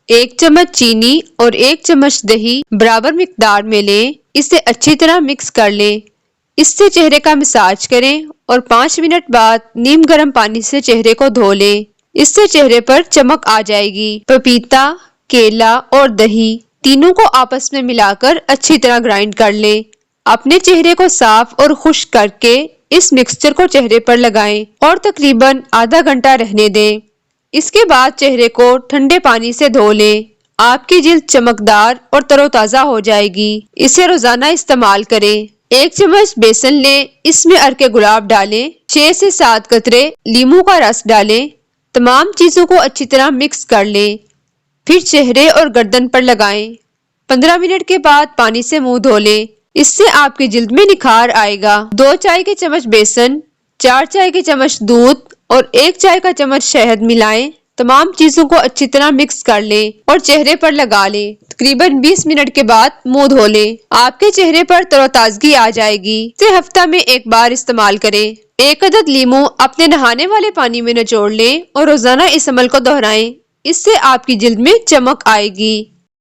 1 चम्मच चीनी और 1 चम्मच दही बराबर मिकदार में लें। इसे अच्छी तरह मिक्स कर लें। इससे चेहरे का मसाज करें और 5 मिनट बाद नीम गर्म पानी से चेहरे को धो लें। इससे चेहरे पर चमक आ जाएगी। पपीता, केला और दही तीनों को आपस में मिलाकर अच्छी तरह ग्राइंड कर लें। अपने चेहरे को साफ और खुश्क करके इस मिक्सचर को चेहरे पर लगाएं और तकरीबन आधा घंटा रहने दें। इसके बाद चेहरे को ठंडे पानी से धो लें। आपकी जिल्द चमकदार और तरोताजा हो जाएगी। इसे रोजाना इस्तेमाल करें। 1 चम्मच बेसन लें, इसमें अर्के गुलाब डालें। 6 से 7 कतरे नींबू का रस डालें। तमाम चीजों को अच्छी तरह मिक्स कर लें। फिर चेहरे और गर्दन पर लगाएं। 15 मिनट के बाद पानी से मुंह धो लें। इससे आपकी जिल्द में निखार आएगा। 2 चाय के चम्मच बेसन, 4 चाय के चम्मच दूध और 1 चाय का चम्मच शहद मिलाएं। तमाम चीजों को अच्छी तरह मिक्स कर लें और चेहरे पर लगा लें। तकरीबन 20 मिनट के बाद मुंह धो लें। आपके चेहरे पर तरोताजगी आ जाएगी। इसे हफ्ता में 1 बार इस्तेमाल करें। 1 अदद लीमू अपने नहाने वाले पानी में निचोड़ लें और रोजाना इस अमल को दोहराएं। इससे आपकी जिल्द में चमक आएगी।